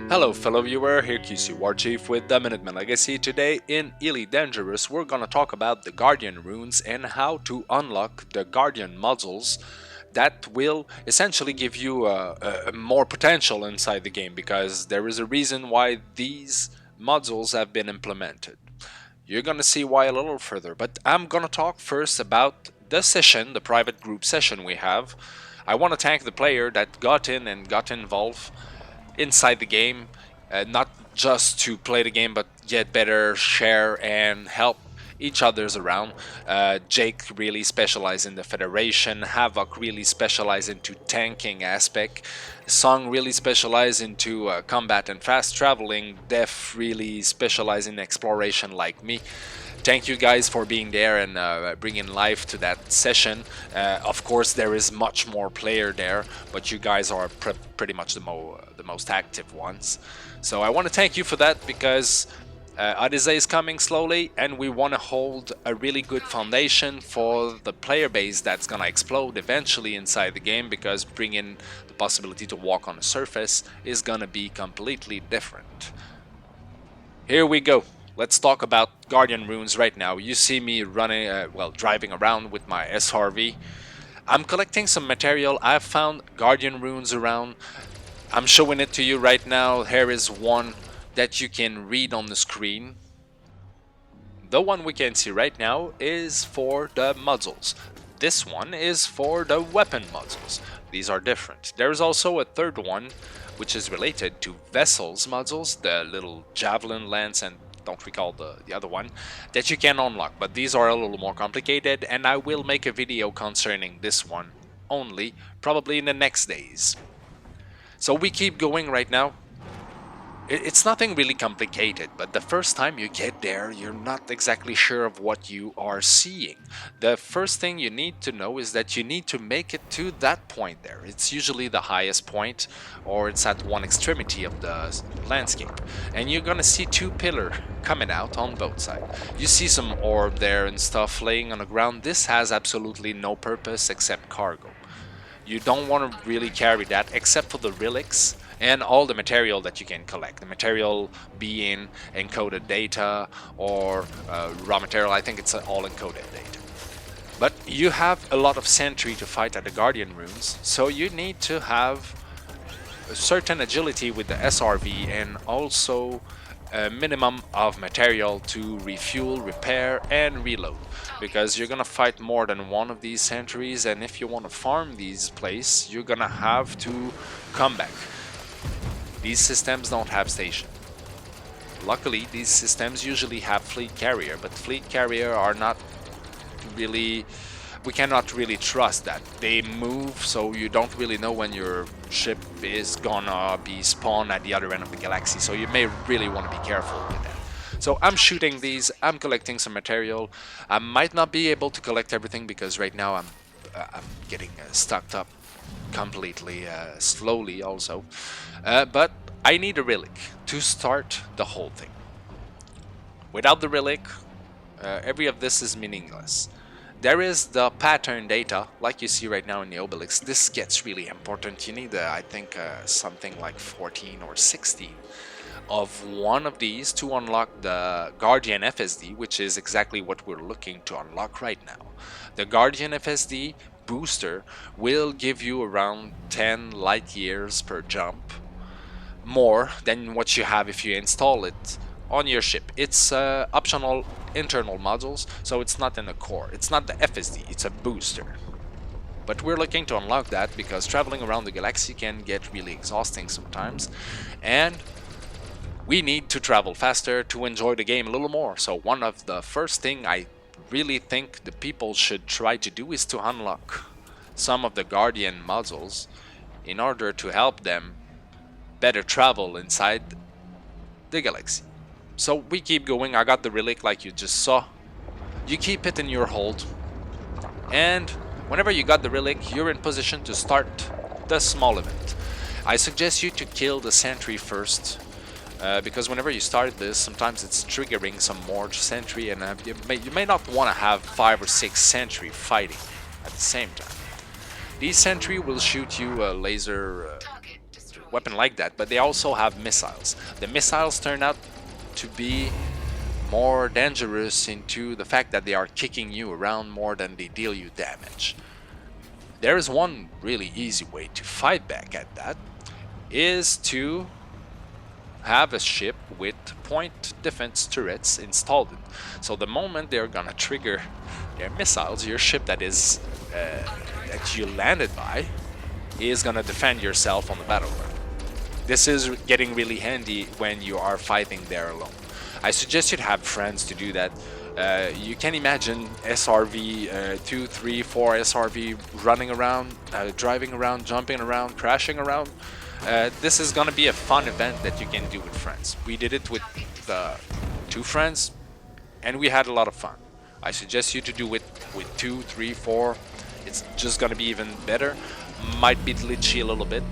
Hello fellow viewer, here QcWarChief with the Minutemen Legacy. Today in Elite Dangerous we're gonna talk about the Guardian runes and how to unlock the Guardian modules that will essentially give you more potential inside the game, because there is a reason why these modules have been implemented. You're gonna see why a little further, but I'm gonna talk first about the session, the private group session we have. I want to thank the player that got in and got involved inside the game, not just to play the game but get better, share and help each other's around. Jake really specialized in the Federation, Havoc really specialized into tanking aspect, Song really specialized into combat and fast traveling, Def really specialized in exploration like me. Thank you guys for being there and bringing life to that session. Of course, there is much more player there, but you guys are pretty much the most active ones. So I want to thank you for that, because Odyssey is coming slowly, and we want to hold a really good foundation for the player base that's gonna explode eventually inside the game, because bringing the possibility to walk on the surface is gonna be completely different. Here we go. Let's talk about Guardian runes right now. You see me running, driving around with my SRV. I'm collecting some material. I've found Guardian runes around. I'm showing it to you right now. Here is one that you can read on the screen. The one we can see right now is for the modules. This one is for the weapon modules. These are different. There's also a third one which is related to vessels modules, the little javelin lance and don't recall the other one, that you can unlock, but these are a little more complicated, and I will make a video concerning this one only, probably in the next days. So we keep going right now. It's nothing really complicated, but the first time you get there, you're not exactly sure of what you are seeing. The first thing you need to know is that you need to make it to that point there. It's usually the highest point, or it's at one extremity of the landscape. And you're gonna see two pillars coming out on both sides. You see some orb there and stuff laying on the ground. This has absolutely no purpose except cargo. You don't want to really carry that except for the relics and all the material that you can collect. The material being encoded data or raw material. I think it's all encoded data. But you have a lot of sentry to fight at the Guardian runes, so you need to have a certain agility with the SRV and also a minimum of material to refuel, repair and reload, because you're gonna fight more than one of these sentries, and if you want to farm these places, you're gonna have to come back. These systems don't have station. Luckily, these systems usually have fleet carrier, but fleet carrier are not really, we cannot really trust that. They move, so you don't really know when your ship is gonna be spawned at the other end of the galaxy, so you may really want to be careful with that. So I'm shooting these, I'm collecting some material. I might not be able to collect everything because right now I'm getting stocked up completely slowly also, but I need a relic to start the whole thing. Without the relic, every of this is meaningless. There is the pattern data, like you see right now in the obelisk. This gets really important. You need, I think, something like 14 or 16 of one of these to unlock the Guardian FSD, which is exactly what we're looking to unlock right now. The Guardian FSD booster will give you around 10 light years per jump, more than what you have if you install it on your ship. It's optional internal modules, so it's not in the core. It's not the FSD, it's a booster. But we're looking to unlock that because traveling around the galaxy can get really exhausting sometimes, and we need to travel faster to enjoy the game a little more. So one of the first thing I really think the people should try to do is to unlock some of the Guardian modules in order to help them better travel inside the galaxy. So we keep going. I got the relic like you just saw. You keep it in your hold, and whenever you got the relic, you're in position to start the small event. I suggest you to kill the sentry first, because whenever you start this, sometimes it's triggering some more sentry, and you may not want to have 5 or 6 sentry fighting at the same time. These sentry will shoot you a laser weapon like that, but they also have missiles. The missiles turn out to be more dangerous into the fact that they are kicking you around more than they deal you damage. There is one really easy way to fight back at that, is to have a ship with point defense turrets installed. So the moment they're gonna trigger their missiles, your ship that is that you landed by is gonna defend yourself on the battleground. This is getting really handy when you are fighting there alone. I suggest you to have friends to do that. You can imagine SRV 2, 3, 4 SRV running around, driving around, jumping around, crashing around. This is gonna be a fun event that you can do with friends. We did it with 2 friends and we had a lot of fun. I suggest you to do it with 2, 3, 4. It's just gonna be even better. Might be glitchy a little bit.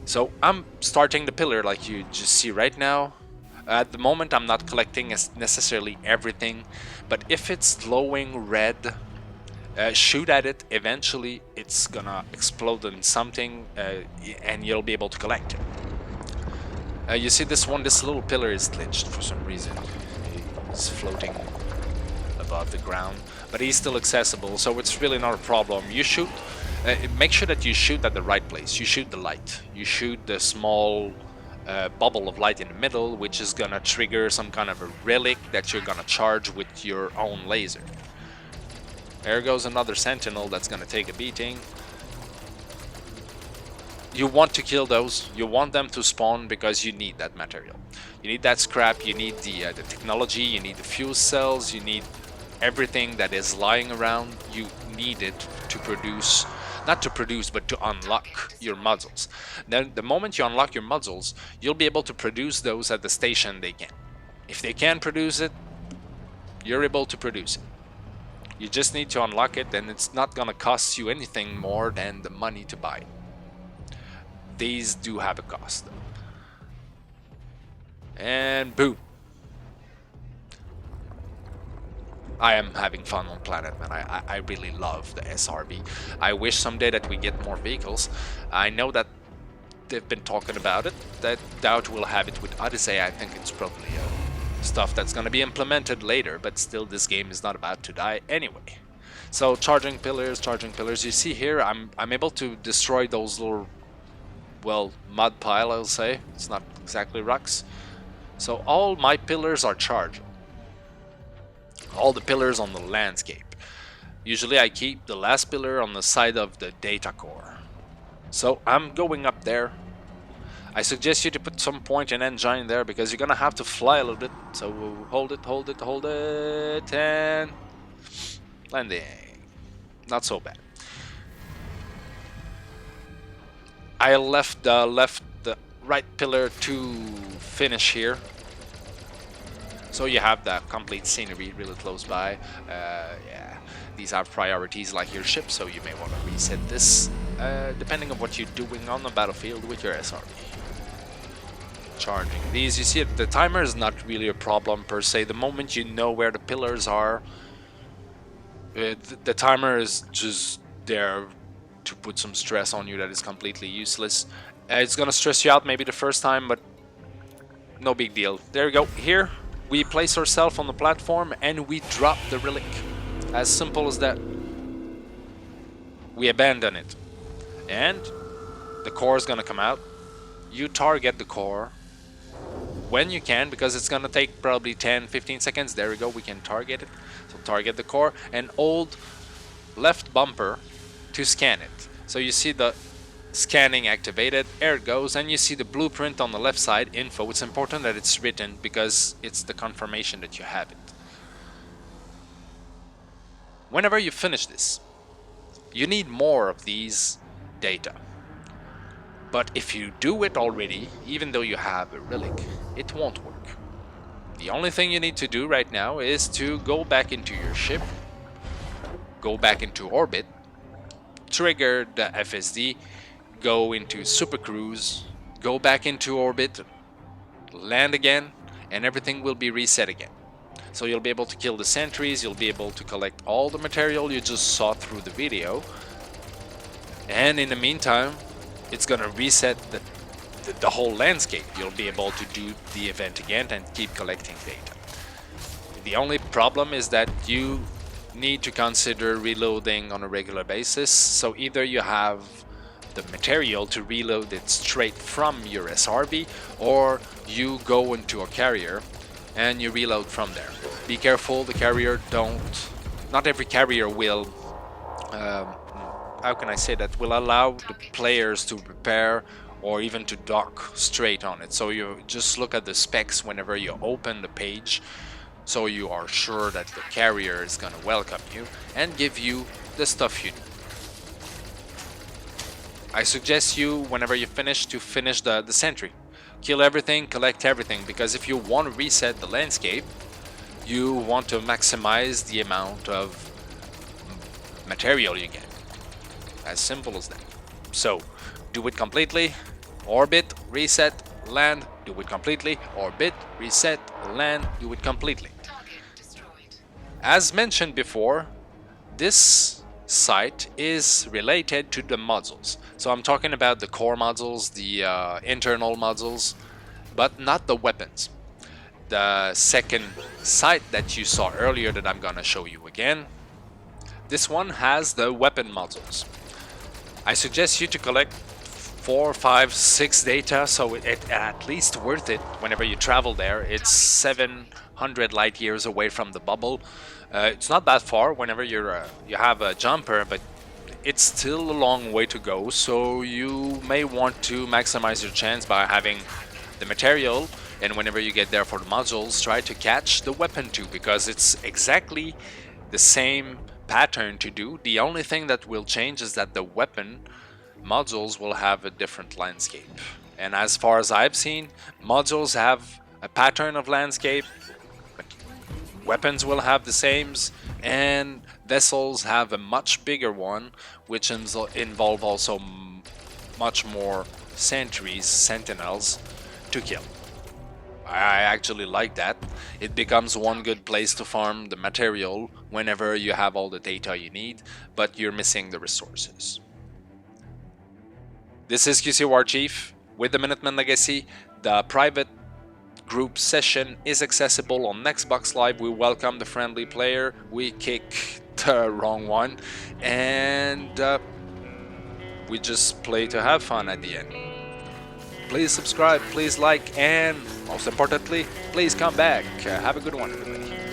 So I'm starting the pillar like you just see right now. At the moment I'm not collecting necessarily everything, but if it's glowing red, shoot at it. Eventually it's gonna explode in something and you'll be able to collect it. You see this little pillar is glitched for some reason. He's floating above the ground, but he's still accessible, so it's really not a problem. You shoot, make sure that you shoot at the right place. You shoot the light, you shoot the small bubble of light in the middle, which is gonna trigger some kind of a relic that you're gonna charge with your own laser. There goes another sentinel that's gonna take a beating. You want to kill those, you want them to spawn because you need that material. You need that scrap, you need the technology, you need the fuel cells, you need everything that is lying around. You need it to produce, not to produce, but to unlock your modules. Then the moment you unlock your modules, you'll be able to produce those at the station they can. If they can produce it, you're able to produce it. You just need to unlock it, and it's not gonna cost you anything more than the money to buy it. These do have a cost though. And boom. I am having fun on Minutemen. I really love the SRV. I wish someday that we get more vehicles. I know that they've been talking about it. I doubt we'll have it with Odyssey. I think it's probably stuff that's going to be implemented later, but still this game is not about to die anyway. So charging pillars. You see here I'm able to destroy those little, well, mud pile, I'll say. It's not exactly rocks. So all my pillars are charged. All the pillars on the landscape. Usually I keep the last pillar on the side of the data core. So I'm going up there. I suggest you to put some point and engine there because you're gonna have to fly a little bit. So hold it, and landing. Not so bad. I left the right pillar to finish here. So you have the complete scenery really close by. Yeah, these are priorities like your ship, so you may want to reset this depending on what you're doing on the battlefield with your SRV. Charging these, you see the timer is not really a problem per se. The moment you know where the pillars are, the timer is just there to put some stress on you that is completely useless. It's gonna stress you out maybe the first time, but no big deal. There we go. Here we place ourselves on the platform and we drop the relic. As simple as that. We abandon it. And the core is gonna come out. You target the core when you can, because it's gonna take probably 10-15 seconds. There we go, we can target it. So target the core and hold left bumper to scan it. So you see the scanning activated, there it goes, and you see the blueprint on the left side, info. It's important that it's written because it's the confirmation that you have it. Whenever you finish this, you need more of these data. But if you do it already, even though you have a relic, it won't work. The only thing you need to do right now is to go back into your ship, go back into orbit, trigger the FSD, go into super cruise, go back into orbit, land again, and everything will be reset again. So you'll be able to kill the sentries, you'll be able to collect all the material you just saw through the video, and in the meantime it's gonna reset the whole landscape. You'll be able to do the event again and keep collecting data. The only problem is that you need to consider reloading on a regular basis. So either you have the material to reload it straight from your SRV, or you go into a carrier and you reload from there. Be careful, the carrier not every carrier will, how can I say that, will allow the players to repair or even to dock straight on it. So you just look at the specs whenever you open the page, so you are sure that the carrier is gonna welcome you and give you the stuff you need. I suggest you, whenever you finish, to finish the sentry. Kill everything, collect everything, because if you want to reset the landscape, you want to maximize the amount of material you get. As simple as that. So, do it completely, orbit, reset, land, do it completely, orbit, reset, land, do it completely. As mentioned before, this site is related to the modules. So I'm talking about the core modules, the internal modules, but not the weapons. The second site that you saw earlier that I'm gonna show you again, this one has the weapon modules. I suggest you to collect 4, 5, 6 data, so it's at least worth it whenever you travel there. It's 700 light years away from the bubble. It's not that far whenever you have a jumper, but it's still a long way to go, so you may want to maximize your chance by having the material, and whenever you get there for the modules, try to catch the weapon too, because it's exactly the same pattern to do. The only thing that will change is that the weapon modules will have a different landscape. And as far as I've seen, modules have a pattern of landscape, weapons will have the same, and vessels have a much bigger one, which involve also much more sentries, sentinels, to kill. I actually like that. It becomes one good place to farm the material whenever you have all the data you need, but you're missing the resources. This is QcWarChief with the Minutemen Legacy. The private group session is accessible on Xbox Live. We welcome the friendly player. We kick the wrong one, and we just play to have fun at the end. Please subscribe, please like, and most importantly, please come back. Have a good one, everybody.